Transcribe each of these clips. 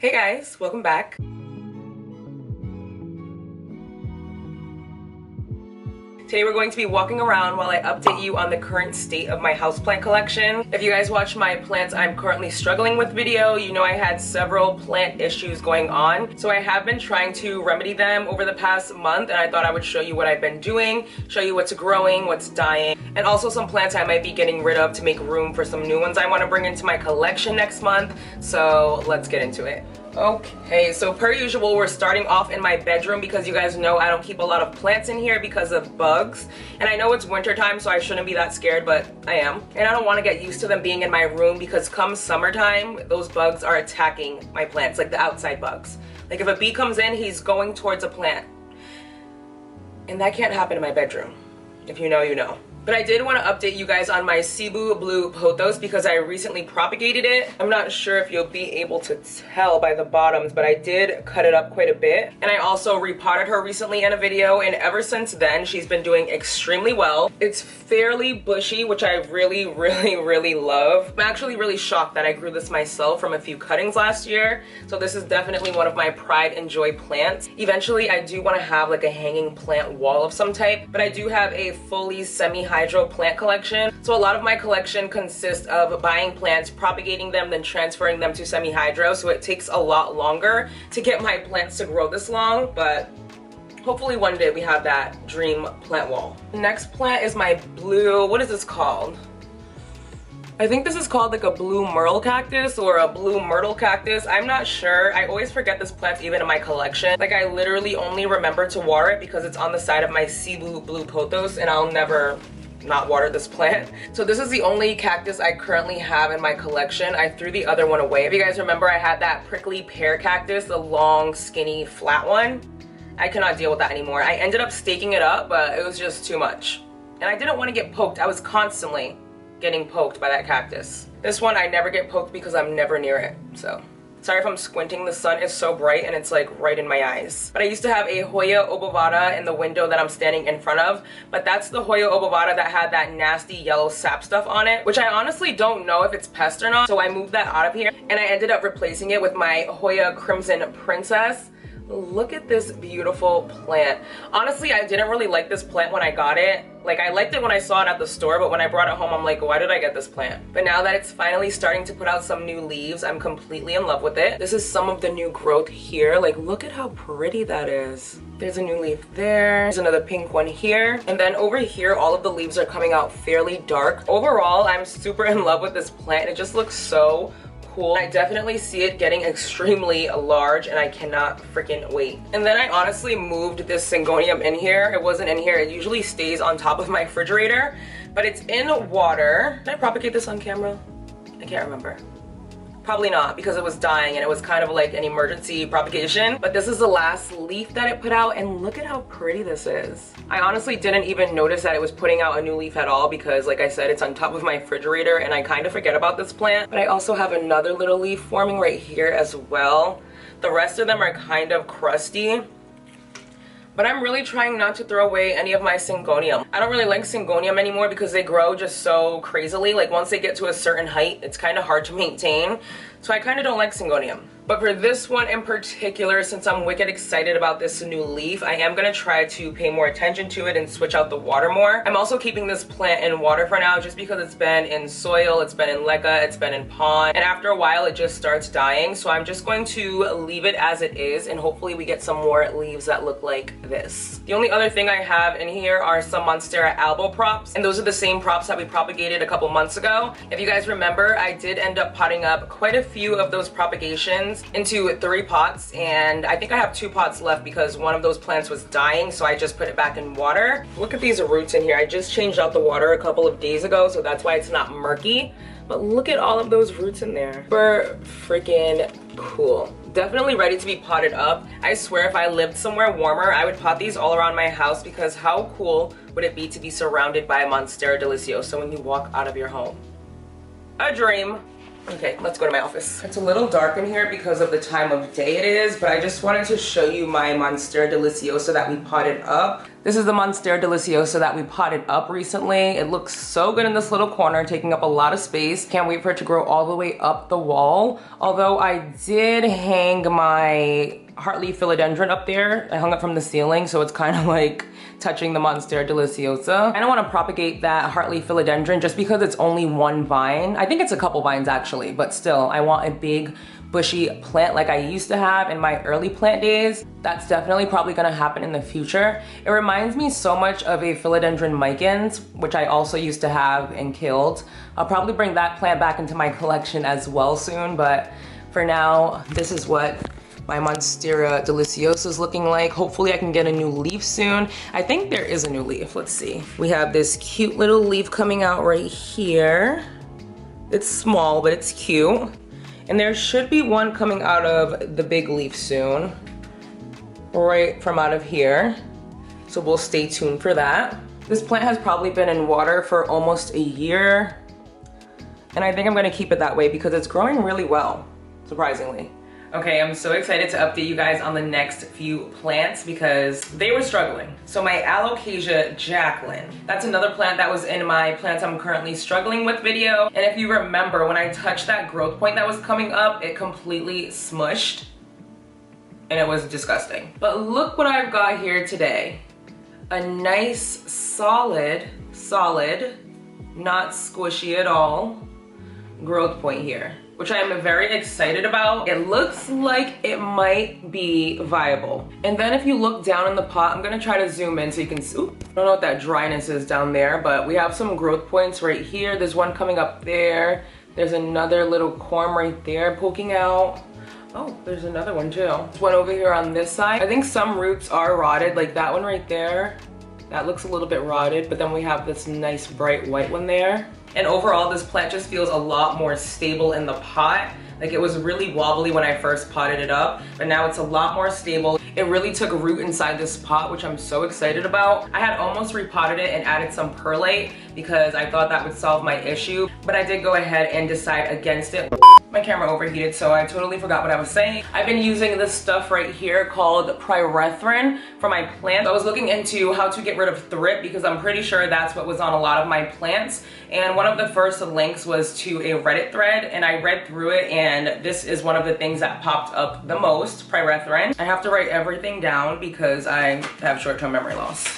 Hey guys, welcome back. Today we're going to be walking around while I update you on the current state of my houseplant collection. If you guys watch my plants I'm currently struggling with video, you know I had several plant issues going on. So I have been trying to remedy them over the past month, and I thought I would show you what I've been doing, show you what's growing, what's dying, and also some plants I might be getting rid of to make room for some new ones I want to bring into my collection next month. So let's get into it. Okay, so per usual, we're starting off in my bedroom because you guys know I don't keep a lot of plants in here because of bugs. And I know it's winter time, so I shouldn't be that scared, but I am. And I don't want to get used to them being in my room because come summertime, those bugs are attacking my plants, like the outside bugs. Like if a bee comes in, he's going towards a plant. And that can't happen in my bedroom. If you know, you know. But I did want to update you guys on my Cebu blue pothos because I recently propagated it. I'm not sure if you'll be able to tell by the bottoms, but I did cut it up quite a bit. And I also repotted her recently in a video, and ever since then she's been doing extremely well. It's fairly bushy, which I really love. I'm actually really shocked that I grew this myself from a few cuttings last year. So this is definitely one of my pride and joy plants. Eventually I do want to have like a hanging plant wall of some type, but I do have a fully semi-hydro plant collection. So a lot of my collection consists of buying plants, propagating them, then transferring them to semi-hydro. So it takes a lot longer to get my plants to grow this long, but hopefully one day we have that dream plant wall. The next plant is my blue, what is this called? I think this is called like a blue myrtle cactus or a blue myrtle cactus. I'm not sure. I always forget this plant even in my collection. Like I literally only remember to water it because it's on the side of my Cebu blue pothos, and I'll never not water this plant. So this is the only cactus I currently have in my collection. I threw the other one away. If you guys remember, I had that prickly pear cactus, the long, skinny, flat one. I cannot deal with that anymore. I ended up staking it up, but it was just too much. And I didn't want to get poked. I was constantly getting poked by that cactus. This one I never get poked because I'm never near it. So sorry if I'm squinting, the sun is so bright and it's like right in my eyes. But I used to have a Hoya obovata in the window that I'm standing in front of, but that's the Hoya obovata that had that nasty yellow sap stuff on it, which I honestly don't know if it's pest or not. So I moved that out of here and I ended up replacing it with my Hoya Crimson Princess. Look at this beautiful plant. Honestly, I didn't really like this plant when I got it. Like I liked it when I saw it at the store, but when I brought it home, I'm like, why did I get this plant? But now that it's finally starting to put out some new leaves, I'm completely in love with it. This is some of the new growth here. Like look at how pretty that is. There's a new leaf there. There's another pink one here. And then over here, all of the leaves are coming out fairly dark. Overall, I'm super in love with this plant. It just looks so cool. I definitely see it getting extremely large and I cannot freaking wait. And then I honestly moved this syngonium in here. It wasn't in here. It usually stays on top of my refrigerator, but it's in water. Did I propagate this on camera? I can't remember. Probably not, because it was dying and it was kind of like an emergency propagation. But this is the last leaf that it put out, and look at how pretty this is. I honestly didn't even notice that it was putting out a new leaf at all because like I said, it's on top of my refrigerator and I kind of forget about this plant. But I also have another little leaf forming right here as well. The rest of them are kind of crusty. But I'm really trying not to throw away any of my syngonium. I don't really like syngonium anymore because they grow just so crazily. Like once they get to a certain height, it's kind of hard to maintain. So I kind of don't like syngonium. But for this one in particular, since I'm wicked excited about this new leaf, I am going to try to pay more attention to it and switch out the water more. I'm also keeping this plant in water for now just because it's been in soil, it's been in leca, it's been in pond, and after a while it just starts dying. So I'm just going to leave it as it is and hopefully we get some more leaves that look like this. The only other thing I have in here are some Monstera albo props, and those are the same props that we propagated a couple months ago. If you guys remember, I did end up potting up quite a few of those propagations into 3 pots, and I think I have 2 pots left because one of those plants was dying, so I just put it back in water. Look at these roots in here. I just changed out the water a couple of days ago, so that's why it's not murky. But look at all of those roots in there. Super freaking cool. Definitely ready to be potted up. I swear if I lived somewhere warmer, I would pot these all around my house because how cool would it be to be surrounded by a Monstera deliciosa when you walk out of your home? A dream. Okay, let's go to my office. It's a little dark in here because of the time of day it is, but I just wanted to show you my Monstera deliciosa that we potted up. This is the Monstera Deliciosa that we potted up recently. It looks so good in this little corner, taking up a lot of space. Can't wait for it to grow all the way up the wall. Although I did hang my heartleaf philodendron up there. I hung it from the ceiling, so it's kind of like touching the Monstera Deliciosa. I don't want to propagate that heartleaf philodendron just because it's only one vine. I think it's a couple vines actually, but still, I want a big bushy plant like I used to have in my early plant days. That's definitely probably gonna happen in the future. It reminds me so much of a philodendron micans, which I also used to have and killed. I'll probably bring that plant back into my collection as well soon, but for now, this is what my Monstera Deliciosa is looking like. Hopefully I can get a new leaf soon. I think there is a new leaf, let's see. We have this cute little leaf coming out right here. It's small, but it's cute. And there should be one coming out of the big leaf soon, right from out of here. So we'll stay tuned for that. This plant has probably been in water for almost a year. And I think I'm gonna keep it that way because it's growing really well, surprisingly. Okay, I'm so excited to update you guys on the next few plants because they were struggling. So my Alocasia Jacqueline, that's another plant that was in my plants I'm currently struggling with video. And if you remember, when I touched that growth point that was coming up, it completely smushed and it was disgusting. But look what I've got here today. A nice, solid, not squishy at all, growth point here, which I am very excited about. It looks like it might be viable. And then if you look down in the pot, I'm gonna try to zoom in so you can see, I don't know what that dryness is down there, but we have some growth points right here. There's one coming up there. There's another little corm right there poking out. Oh, there's another one too. There's one over here on this side. I think some roots are rotted, like that one right there. That looks a little bit rotted, but then we have this nice bright white one there. And overall, this plant just feels a lot more stable in the pot. Like it was really wobbly when I first potted it up, but now it's a lot more stable. It really took root inside this pot, which I'm so excited about. I had almost repotted it and added some perlite because I thought that would solve my issue, but I did go ahead and decide against it. My camera overheated, so I totally forgot what I was saying. I've been using this stuff right here called pyrethrin for my plants. I was looking into how to get rid of thrip because I'm pretty sure that's what was on a lot of my plants. And one of the first links was to a Reddit thread, and I read through it, and this is one of the things that popped up the most, pyrethrin. I have to write everything down because I have short-term memory loss.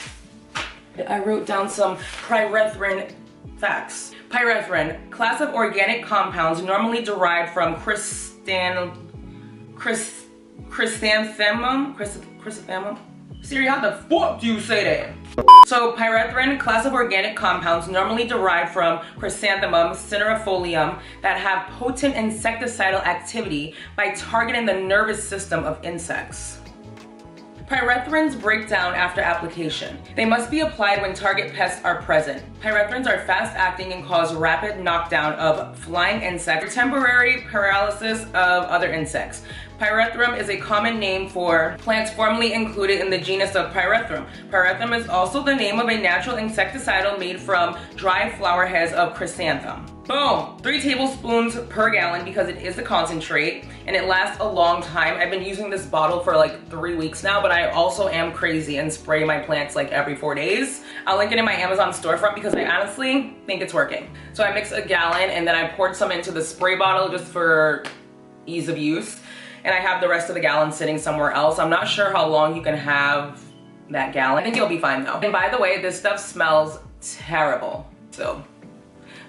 I wrote down some pyrethrin facts. Pyrethrin, class of organic compounds normally derived from chrysanthemum. Siri, how the fuck do you say that? So pyrethrin, class of organic compounds normally derived from Chrysanthemum cineifolium that have potent insecticidal activity by targeting the nervous system of insects. Pyrethrins break down after application. They must be applied when target pests are present. Pyrethrins are fast-acting and cause rapid knockdown of flying insects or temporary paralysis of other insects. Pyrethrum is a common name for plants formerly included in the genus of Pyrethrum. Pyrethrum is also the name of a natural insecticidal made from dry flower heads of chrysanthemum. Boom! 3 tablespoons per gallon because it is a concentrate and it lasts a long time. I've been using this bottle for like 3 weeks now, but I also am crazy and spray my plants like every 4 days. I'll link it in my Amazon storefront because I honestly think it's working. So I mixed a gallon and then I poured some into the spray bottle just for ease of use. And I have the rest of the gallon sitting somewhere else. I'm not sure how long you can have that gallon. I think you'll be fine though. And by the way, this stuff smells terrible. So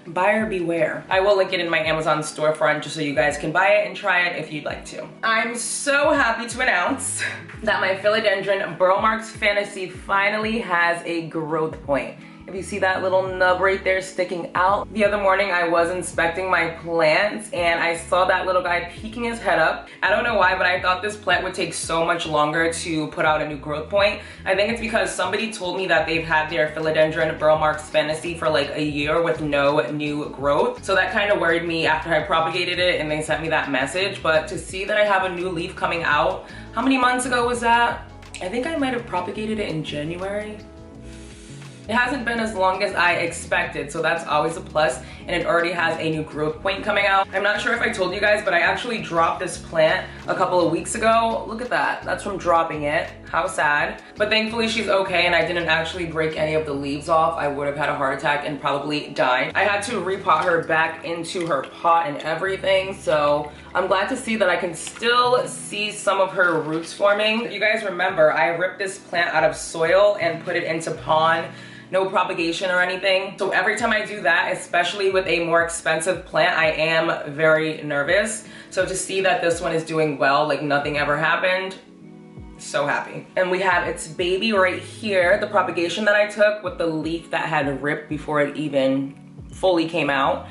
buyer beware. I will link it in my Amazon storefront just so you guys can buy it and try it if you'd like to. I'm so happy to announce that my philodendron Burl Marks Fantasy finally has a growth point. If you see that little nub right there sticking out. The other morning I was inspecting my plants and I saw that little guy peeking his head up. I don't know why, but I thought this plant would take so much longer to put out a new growth point. I think it's because somebody told me that they've had their philodendron Burl Marks Fantasy for like a year with no new growth. So that kind of worried me after I propagated it and they sent me that message. But to see that I have a new leaf coming out, how many months ago was that? I think I might have propagated it in January. It hasn't been as long as I expected, so that's always a plus. and it already has a new growth point coming out. I'm not sure if I told you guys, but I actually dropped this plant a couple of weeks ago. Look at that. That's from dropping it. How sad. But thankfully she's okay and I didn't actually break any of the leaves off. I would have had a heart attack and probably died. I had to repot her back into her pot and everything, so I'm glad to see that I can still see some of her roots forming. If you guys remember, I ripped this plant out of soil and put it into pond. No propagation or anything. So every time I do that, especially with a more expensive plant, I am very nervous. So to see that this one is doing well, like nothing ever happened, so happy. And we have its baby right here, the propagation that I took with the leaf that had ripped before it even fully came out.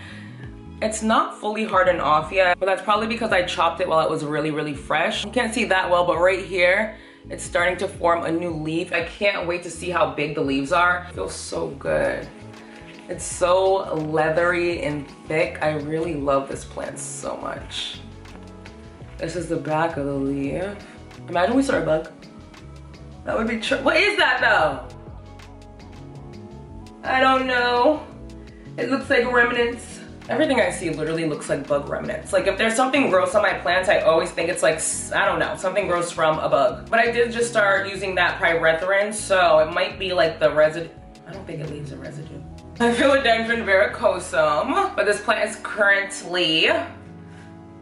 It's not fully hardened off yet, but that's probably because I chopped it while it was really fresh. You can't see that well, but right here, it's starting to form a new leaf. I can't wait to see how big the leaves are. It feels so good. It's so leathery and thick. I really love this plant so much. This is the back of the leaf. Imagine we start a bug. That would be true. What is that though? I don't know. It looks like remnants. Everything I see literally looks like bug remnants. Like if there's something gross on my plants, I always think it's like, I don't know, something gross from a bug. But I did just start using that pyrethrin, so it might be like the residue. I don't think it leaves a residue. Philodendron verrucosum, but this plant is currently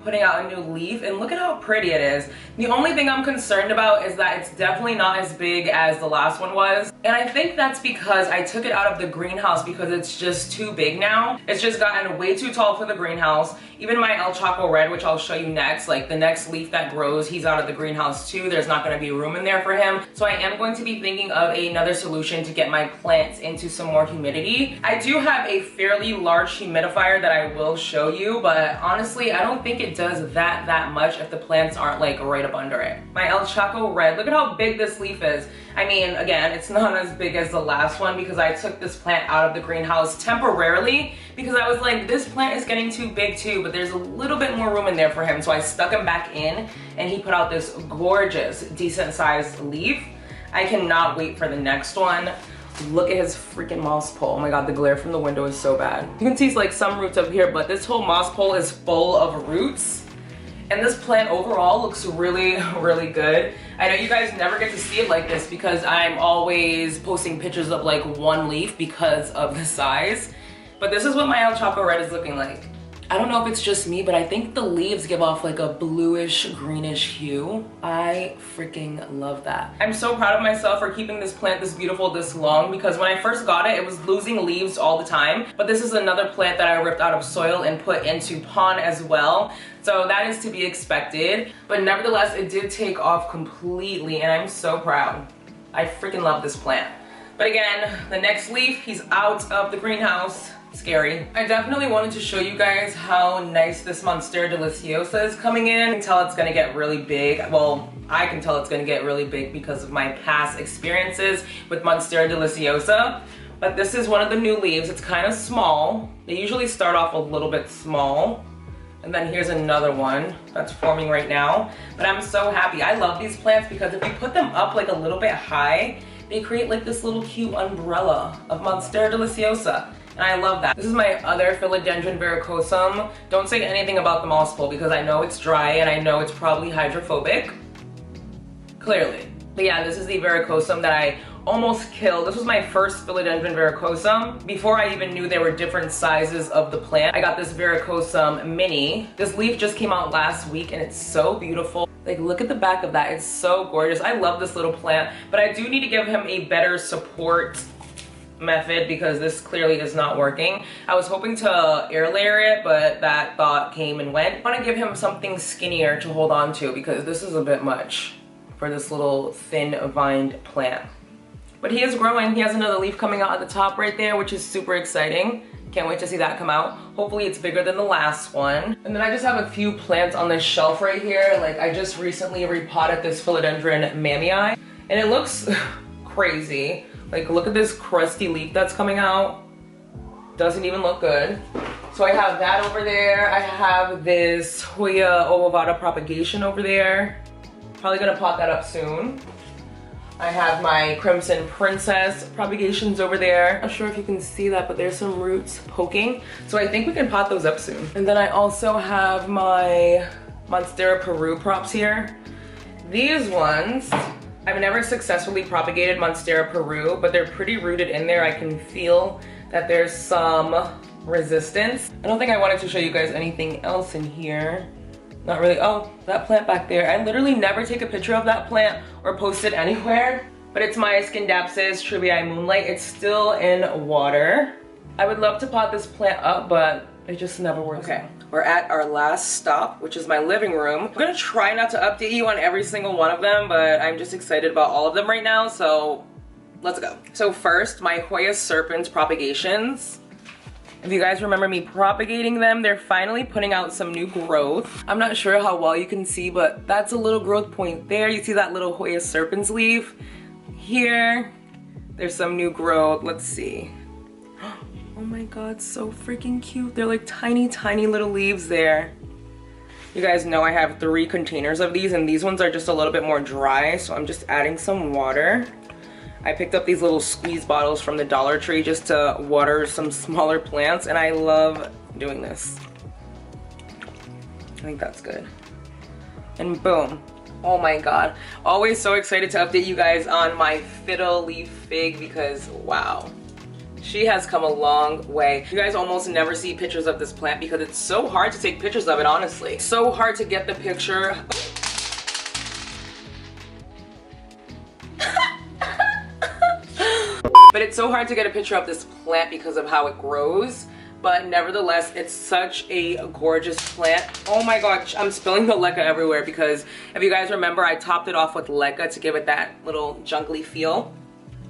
putting out a new leaf, and look at how pretty it is. The only thing I'm concerned about is that it's definitely not as big as the last one was. And I think that's because I took it out of the greenhouse because it's just too big now. It's just gotten way too tall for the greenhouse. Even my El Chaco Red, which I'll show you next, like the next leaf that grows, he's out of the greenhouse too. There's not gonna be room in there for him. So I am going to be thinking of another solution to get my plants into some more humidity. I do have a fairly large humidifier that I will show you, but honestly, I don't think it does that much if the plants aren't like right up under it. My El Chaco Red, look at how big this leaf is. I mean, again, it's not as big as the last one because I took this plant out of the greenhouse temporarily because I was like, this plant is getting too big too, but there's a little bit more room in there for him. So I stuck him back in and he put out this gorgeous, decent sized leaf. I cannot wait for the next one. Look at his freaking moss pole. Oh my God, the glare from the window is so bad. You can see like some roots up here, but this whole moss pole is full of roots. And this plant overall looks really good. I know you guys never get to see it like this because I'm always posting pictures of like one leaf because of the size. But this is what my El Chaco Red is looking like. I don't know if it's just me, but I think the leaves give off like a bluish greenish hue. I freaking love that. I'm so proud of myself for keeping this plant this beautiful this long because when I first got it, it was losing leaves all the time. But this is another plant that I ripped out of soil and put into pond as well. So that is to be expected. But nevertheless, it did take off completely and I'm so proud. I freaking love this plant. But again, the next leaf, he's out of the greenhouse. Scary. I definitely wanted to show you guys how nice this Monstera deliciosa is coming in. I can tell it's gonna get really big. Well, I can tell it's gonna get really big because of my past experiences with Monstera deliciosa. But this is one of the new leaves. It's kind of small. They usually start off a little bit small. And then here's another one that's forming right now. But I'm so happy. I love these plants because if you put them up like a little bit high, they create like this little cute umbrella of Monstera deliciosa. And I love that. This is my other Philodendron verrucosum. Don't say anything about the moss pole because I know it's dry and I know it's probably hydrophobic. Clearly. But yeah, this is the verrucosum that I almost killed. This was my first Philodendron verrucosum. Before I even knew there were different sizes of the plant, I got this verrucosum mini. This leaf just came out last week and it's so beautiful. Like, look at the back of that. It's so gorgeous. I love this little plant, but I do need to give him a better support method because this clearly is not working. I was hoping to air layer it, but that thought came and went. I want to give him something skinnier to hold on to because this is a bit much for this little thin vined plant. But he is growing. He has another leaf coming out at the top right there, which is super exciting. Can't wait to see that come out. Hopefully it's bigger than the last one. And then I just have a few plants on this shelf right here. Like I just recently repotted this Philodendron mammii and it looks crazy. Like look at this crusty leaf that's coming out. Doesn't even look good. So I have that over there. I have this Hoya ovovata propagation over there. Probably gonna pot that up soon. I have my Crimson Princess propagations over there. Not sure if you can see that, but there's some roots poking. So I think we can pot those up soon. And then I also have my Monstera Peru props here. These ones, I've never successfully propagated Monstera Peru, but they're pretty rooted in there. I can feel that there's some resistance. I don't think I wanted to show you guys anything else in here. Not really. Oh, that plant back there. I literally never take a picture of that plant or post it anywhere, but it's my Scindapsus Triviae Moonlight. It's still in water. I would love to pot this plant up, but it just never works. Okay, we're at our last stop, which is my living room. I'm gonna try not to update you on every single one of them, but I'm just excited about all of them right now, so let's go. So first, my Hoya Serpens propagations. If you guys remember me propagating them, they're finally putting out some new growth. I'm not sure how well you can see, but that's a little growth point there. You see that little Hoya Serpens leaf? Here, there's some new growth. Let's see. Oh my God, so freaking cute. They're like tiny, tiny little leaves there. You guys know I have 3 containers of these, and these ones are just a little bit more dry, so I'm just adding some water. I picked up these little squeeze bottles from the Dollar Tree just to water some smaller plants, and I love doing this. I think that's good. And boom. Oh my God. Always so excited to update you guys on my fiddle leaf fig because wow. She has come a long way. You guys almost never see pictures of this plant because it's so hard to take pictures of it, honestly. So hard to get the picture. But it's so hard to get a picture of this plant because of how it grows. But nevertheless, it's such a gorgeous plant. Oh my gosh, I'm spilling the leca everywhere because if you guys remember, I topped it off with leca to give it that little jungly feel.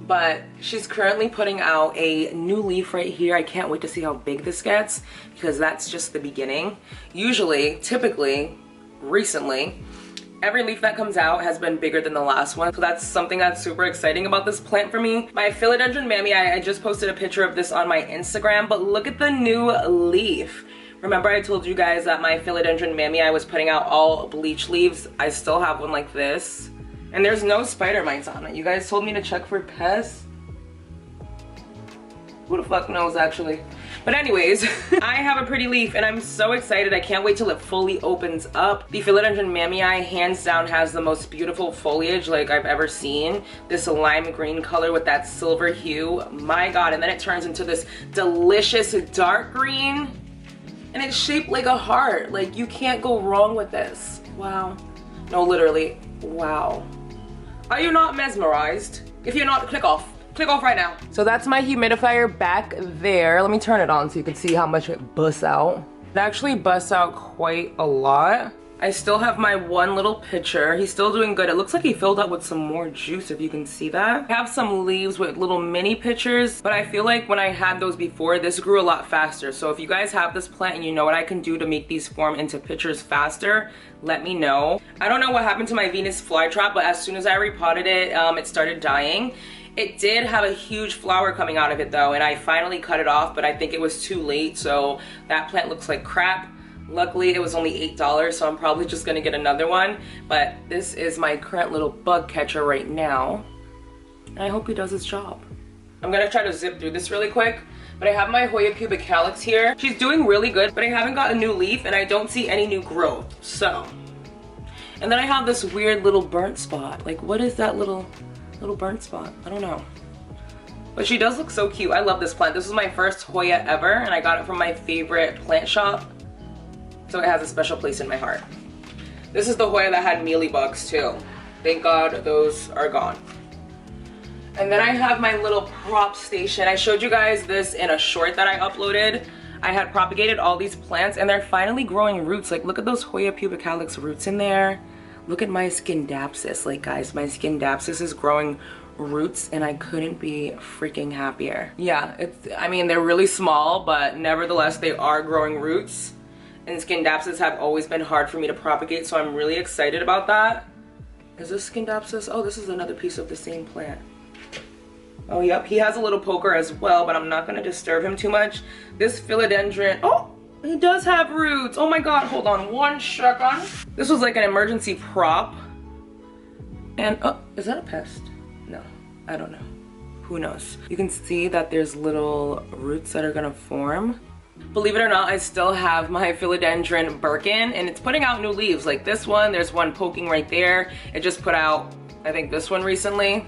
But she's currently putting out a new leaf right here. I can't wait to see how big this gets because that's just the beginning. Usually, typically, recently, every leaf that comes out has been bigger than the last one. So that's something that's super exciting about this plant for me. My Philodendron Mammy, I just posted a picture of this on my Instagram, but look at the new leaf. Remember I told you guys that my Philodendron Mammy, I was putting out all bleach leaves. I still have one like this. And there's no spider mites on it. You guys told me to check for pests. Who the fuck knows actually? But anyways, I have a pretty leaf and I'm so excited. I can't wait till it fully opens up. The Philodendron Mammy hands down has the most beautiful foliage like I've ever seen. This lime green color with that silver hue. My God, and then it turns into this delicious dark green. And it's shaped like a heart. Like you can't go wrong with this. Wow. No, literally, wow. Are you not mesmerized? If you're not, click off. Click off right now. So that's my humidifier back there. Let me turn it on so you can see how much it busts out. It actually busts out quite a lot. I still have my one little pitcher. He's still doing good. It looks like he filled up with some more juice, if you can see that. I have some leaves with little mini pitchers, but I feel like when I had those before, this grew a lot faster. So if you guys have this plant and you know what I can do to make these form into pitchers faster, let me know. I don't know what happened to my Venus flytrap, but as soon as I repotted it, it started dying. It did have a huge flower coming out of it though, and I finally cut it off, but I think it was too late, so that plant looks like crap. Luckily, it was only $8, so I'm probably just gonna get another one. But this is my current little bug catcher right now. And I hope he does his job. I'm gonna try to zip through this really quick. But I have my Hoya pubic calyx here. She's doing really good, but I haven't got a new leaf and I don't see any new growth, so. And then I have this weird little burnt spot. Like, what is that little burnt spot? I don't know. But she does look so cute. I love this plant. This was my first Hoya ever, and I got it from my favorite plant shop. So it has a special place in my heart. This is the Hoya that had mealybugs too. Thank God those are gone. And then I have my little prop station. I showed you guys this in a short that I uploaded. I had propagated all these plants and they're finally growing roots. Like look at those Hoya pubic calyx roots in there. Look at my Scindapsus. Like guys, my Scindapsus is growing roots and I couldn't be freaking happier. Yeah, I mean they're really small, but nevertheless they are growing roots. And Scindapsus have always been hard for me to propagate, so I'm really excited about that. Is this Scindapsus? Oh, this is another piece of the same plant. Oh, yep, he has a little poker as well, but I'm not gonna disturb him too much. This Philodendron, oh, he does have roots. Oh my God, hold on one second. This was like an emergency prop. And, oh, is that a pest? I don't know. Who knows? You can see that there's little roots that are gonna form. Believe it or not, I still have my philodendron Birkin, and it's putting out new leaves. Like this one, there's one poking right there. It just put out, I think, this one recently.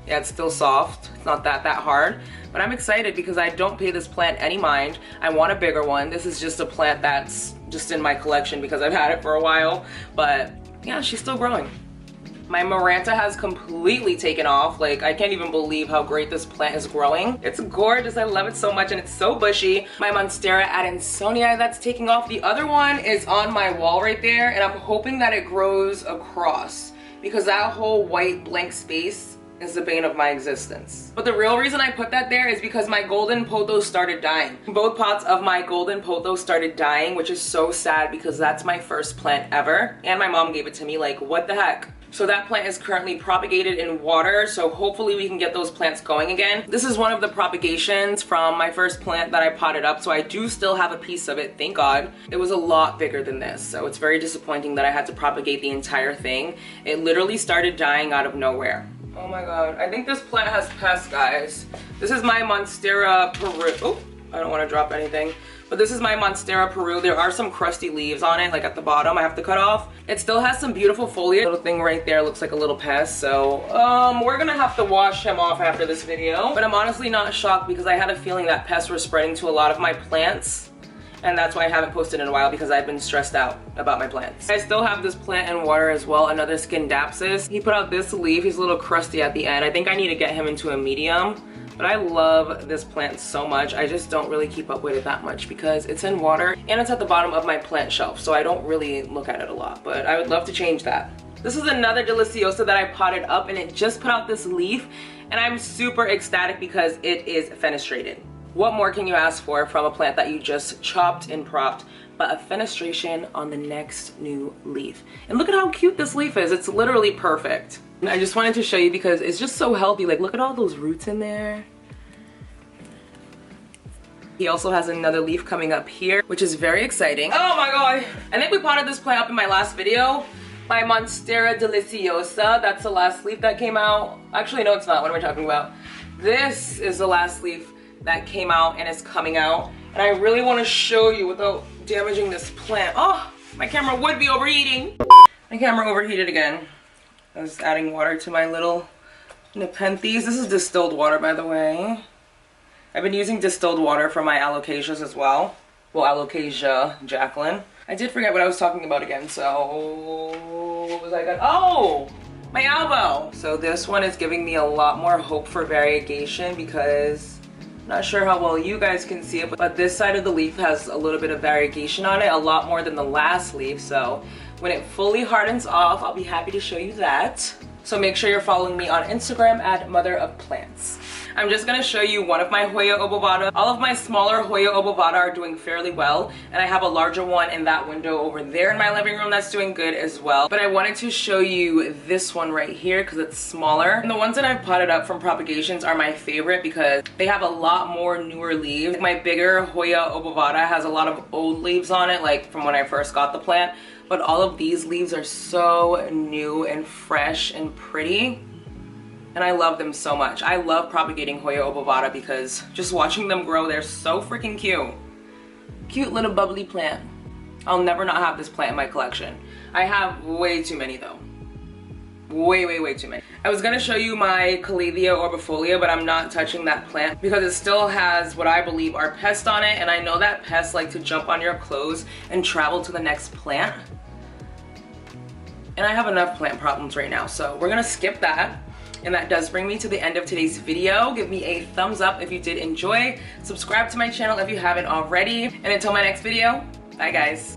Yeah, it's still soft. It's not that hard. But I'm excited because I don't pay this plant any mind. I want a bigger one. This is just a plant that's just in my collection because I've had it for a while. But yeah, she's still growing. My Maranta has completely taken off. Like, I can't even believe how great this plant is growing. It's gorgeous. I love it so much, and it's so bushy. My Monstera Adansonii, that's taking off. The other one is on my wall right there, and I'm hoping that it grows across because that whole white blank space is the bane of my existence. But the real reason I put that there is because my golden pothos started dying. Both pots of my golden pothos started dying, which is so sad because that's my first plant ever. And my mom gave it to me. Like, what the heck? So that plant is currently propagated in water, so hopefully we can get those plants going again. This is one of the propagations from my first plant that I potted up, so I do still have a piece of it, thank God. It was a lot bigger than this, so it's very disappointing that I had to propagate the entire thing. It literally started dying out of nowhere. Oh my God, I think this plant has pests, guys. This is my Monstera Peru. Oh, I don't want to drop anything. But this is my Monstera Peru. There are some crusty leaves on it, like at the bottom I have to cut off. It still has some beautiful foliage. Little thing right there looks like a little pest, so we're gonna have to wash him off after this video. But I'm honestly not shocked because I had a feeling that pests were spreading to a lot of my plants. And that's why I haven't posted in a while, because I've been stressed out about my plants. I still have this plant in water as well, another Scindapsus. He put out this leaf. He's a little crusty at the end. I think I need to get him into a medium. But I love this plant so much. I just don't really keep up with it that much because it's in water and it's at the bottom of my plant shelf, so I don't really look at it a lot, but I would love to change that. This is another Deliciosa that I potted up, and it just put out this leaf, and I'm super ecstatic because it is fenestrated. What more can you ask for from a plant that you just chopped and propped but a fenestration on the next new leaf? And look at how cute this leaf is. It's literally perfect. I just wanted to show you because it's just so healthy. Like, look at all those roots in there. He also has another leaf coming up here, which is very exciting. Oh my God. I think we potted this plant up in my last video. My Monstera Deliciosa, that's the last leaf that came out. Actually, no, it's not. What am I talking about? This is the last leaf that came out and is coming out. And I really want to show you without damaging this plant. Oh, my camera would be overheating. My camera overheated again. I was adding water to my little Nepenthes. This is distilled water, by the way. I've been using distilled water for my alocasias as well. Well, alocasia, Jacqueline. I did forget what I was talking about again, so what was I gonna, oh, my elbow. So this one is giving me a lot more hope for variegation because I'm not sure how well you guys can see it, but this side of the leaf has a little bit of variegation on it, a lot more than the last leaf. So when it fully hardens off, I'll be happy to show you that. So make sure you're following me on Instagram at Mother of Plants. I'm just gonna show you one of my Hoya obovata. All of my smaller Hoya obovata are doing fairly well, and I have a larger one in that window over there in my living room that's doing good as well. But I wanted to show you this one right here because it's smaller. And the ones that I've potted up from propagations are my favorite because they have a lot more newer leaves. My bigger Hoya obovata has a lot of old leaves on it, like from when I first got the plant. But all of these leaves are so new and fresh and pretty. And I love them so much. I love propagating Hoya obovata because just watching them grow, they're so freaking cute. Cute little bubbly plant. I'll never not have this plant in my collection. I have way too many though. Way too many. I was gonna show you my Calathea orbifolia, but I'm not touching that plant because it still has what I believe are pests on it, and I know that pests like to jump on your clothes and travel to the next plant. And I have enough plant problems right now, so we're gonna skip that. And that does bring me to the end of today's video. Give me a thumbs up if you did enjoy. Subscribe to my channel if you haven't already. And until my next video, bye guys.